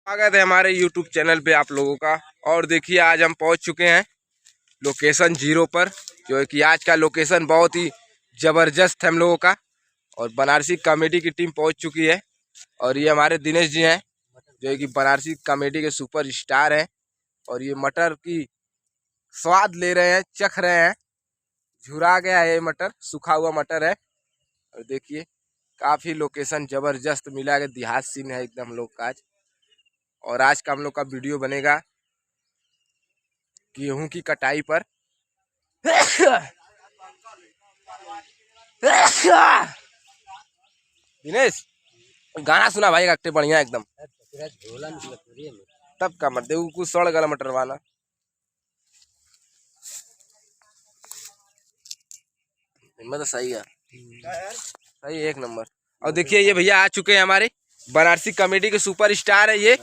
स्वागत है हमारे YouTube चैनल पे आप लोगों का। और देखिए आज हम पहुंच चुके हैं लोकेशन 0 पर, जो है कि आज का लोकेशन बहुत ही ज़बरदस्त है हम लोगों का। और बनारसी कॉमेडी की टीम पहुंच चुकी है और ये हमारे दिनेश जी हैं जो है कि बनारसी कॉमेडी के सुपर स्टार हैं। और ये मटर की स्वाद ले रहे हैं, चख रहे हैं। झुरा गया है ये मटर, सूखा हुआ मटर है। और देखिए काफ़ी लोकेशन ज़बरदस्त मिला है, देहात सीन है एकदम हम लोग का आज। और आज का हम लोग का वीडियो बनेगा गेहूं की कटाई पर। दिनेश गाना सुना भाई, कट्टे बढ़िया एकदम। तब का मत देखो कुछ सड़ गला मटर वाला। तो सही है, सही एक नंबर। और देखिए ये भैया आ चुके हैं हमारे बनारसी कॉमेडी के सुपर स्टार है ये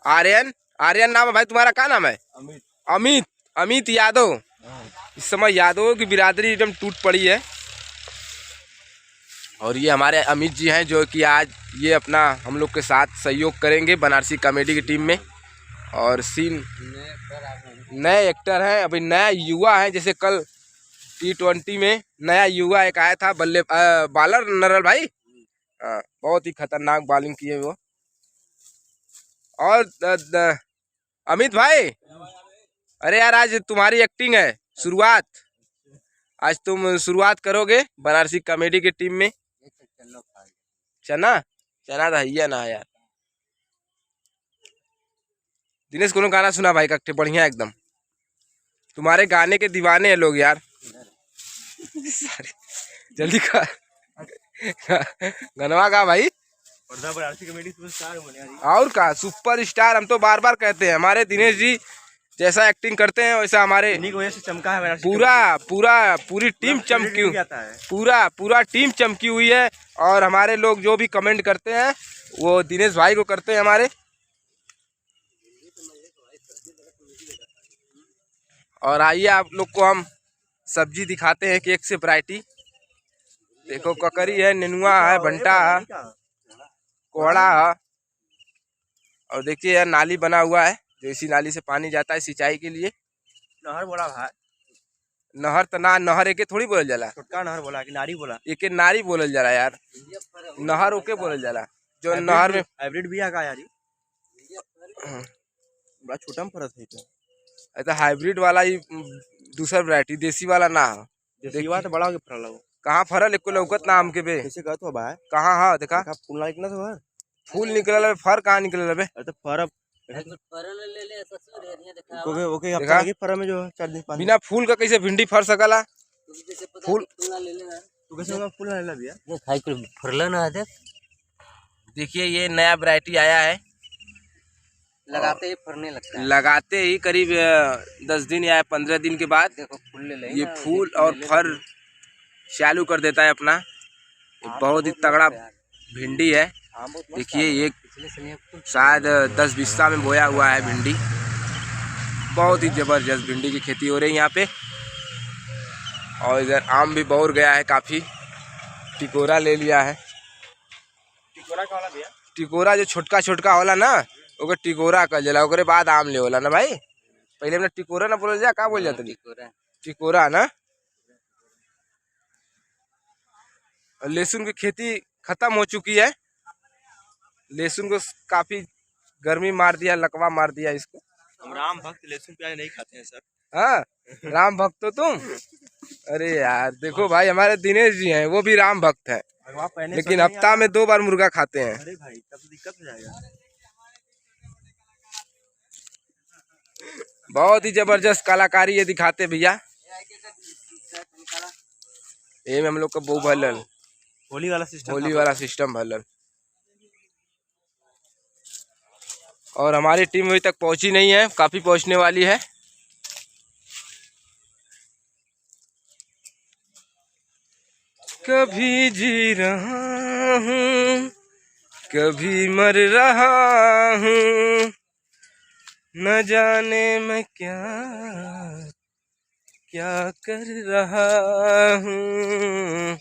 आर्यन। आर्यन नाम है भाई तुम्हारा, क्या नाम है? अमित। अमित यादव। इस समय यादवों की बिरादरी एकदम टूट पड़ी है। और ये हमारे अमित जी हैं जो कि आज ये अपना हम लोग के साथ सहयोग करेंगे बनारसी कॉमेडी की टीम में। और सीन नए एक्टर हैं, अभी नया युवा है। जैसे कल T20 में नया युवा एक आया था बालर नरल भाई, बहुत ही खतरनाक बॉलिंग किए वो। और अमित भाई, अरे यार आज तुम्हारी एक्टिंग है शुरुआत, आज तुम शुरुआत करोगे बनारसी कॉमेडी की टीम में। चना चना तो है ना यार। दिनेश को गाना सुना भाई, कट्टे बढ़िया एकदम। तुम्हारे गाने के दीवाने हैं लोग यार। जल्दी कर गनवा का भाई। और का सुपर स्टार, हम तो बार बार कहते हैं हमारे दिनेश जी जैसा एक्टिंग करते हैं वैसा हमारे वजह से चमका है पूरी टीम चमकी, पूरा टीम चमकी हुई है। और हमारे लोग जो भी कमेंट करते हैं वो दिनेश भाई को करते हैं हमारे। और आइए आप लोग को हम सब्जी दिखाते हैं कि एक से वैरायटी। देखो ककरी है, नेनुआ है, भंटा है, कोहड़ा है। और देखिए यार नाली बना हुआ है, जो इसी नाली से पानी जाता है सिंचाई के लिए। नहर बोला भाई, नहर तो ना, नहर एके थोड़ी बोलल जाला, छोटका नहर बोला कि नारी बोला, एके नारी बोलल जाला यार। नहर ओके बोलल जाला जो नहर में हाइब्रिड बिया का यार, बड़ा छोटा में फर्क है। तो हाइब्रिड वाला ही दूसरा वैरायटी, देसी वाला ना है। देसी वाला तो बड़ा के फरल हो, कहां फरल एको लौकत ना हमके बे। कैसे कहत हो भाई, कहां हां देखा फूल निकला तो है, फूल निकलल है, फर कहां निकलल बे। अरे तो फर ओके हफ्ता लगी फर में जो 4 दिन 5 बिना फूल का कैसे भिंडी फर सकला। फूल तू कैसे फूल ना ले लिया, ये खाई के फरला ना देख। देखिए ये नया वैरायटी आया है, लगाते ही फरने लगता है। लगाते ही करीब 10 दिन या 15 दिन के बाद देखो फूल ले ये फूल और फर चालू कर देता है अपना। बहुत ही तगड़ा भिंडी है। देखिए ये शायद 10 बिस्सा में बोया हुआ है भिंडी। बहुत ही जबरदस्त भिंडी की खेती हो रही है यहाँ पे। और इधर आम भी बौर गया है काफी, टिकोरा ले लिया है। टिकोरा का वाला भैया, टिकोरा जो छोटका छोटका होला ना ओके टिकोरा कह जाला, ओकरे बाद आम ले होला ना भाई। पहले हमने टिकोरा ना बोल जा, का बोल जाता टिकोरा ना। लहसुन की खेती खत्म हो चुकी है। लहसुन को काफी गर्मी मार दिया, लकवा मार दिया इसको। हम राम भक्त लहसुन प्याज नहीं खाते हैं सर। हाँ राम भक्त हो तुम। अरे यार देखो भाई हमारे दिनेश जी हैं, वो भी राम भक्त हैं, लेकिन हफ्ता में 2 बार मुर्गा खाते हैं। अरे भाई तब तो दिक्कत हो जाएगा। बहुत ही जबरदस्त कलाकारी ये दिखाते भैया। ये में हम लोग का बहु भलन होली वाला सिस्टम भलन। और हमारी टीम अभी तक पहुंची नहीं है, काफी पहुंचने वाली है। कभी जी रहा हूँ कभी मर रहा हूँ, न जाने मैं क्या क्या कर रहा हूँ।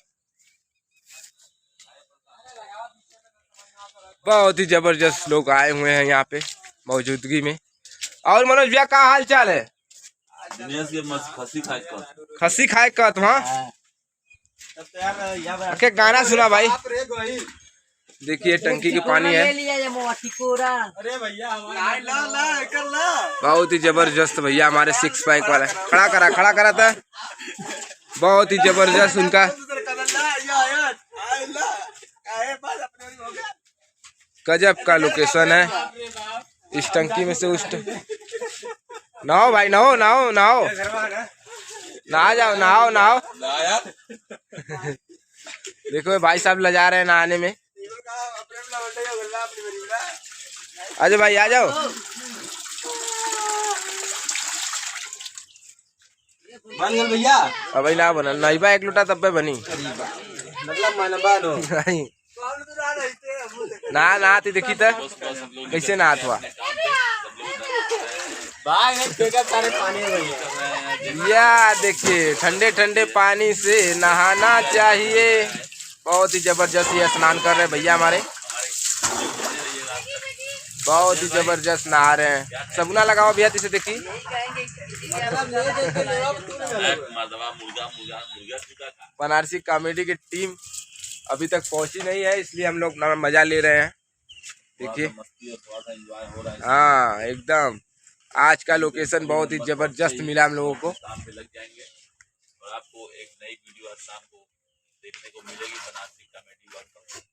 बहुत ही जबरदस्त लोग आए हुए हैं यहाँ पे मौजूदगी में। और मनोज भैया का हाल चाल है? खसी खाए कत वहाँ गाना सुना भाई। देखिए टंकी के पानी है, बहुत ही जबरदस्त भैया हमारे 6 पैक वाला। खड़ा करा था, बहुत ही जबरदस्त उनका गजब का लोकेशन है। इस टंकी में से उस नहाओ भाई, नहाओ नहाओ। देखो भाई साहब लजा रहे हैं नहाने में। अजय भाई आ जाओ। बन गल भैया अब ना बनल नहीं बा, एक लोटा तब पे बनी नहीं ना आती देखी तो कैसे नहात हुआ या देखिए ठंडे ठंडे पानी से नहाना चाहिए। बहुत ही जबरदस्त ये स्नान कर रहे हैं भैया हमारे, बहुत ही जबरदस्त नहा रहे हैं। सगुना लगाओ भैया इसे देखिए। बनारसी कॉमेडी की टीम अभी तक पहुंची नहीं है, इसलिए हम लोग मजा ले रहे हैं। देखिए हाँ एकदम आज का लोकेशन बहुत ही जबरदस्त मिला हम लोगों को। शाम पे लग जाएंगे और आपको एक नई वीडियो आज शाम को देखने को मिलेगी बनारसी कॉमेडी वर्कशॉप।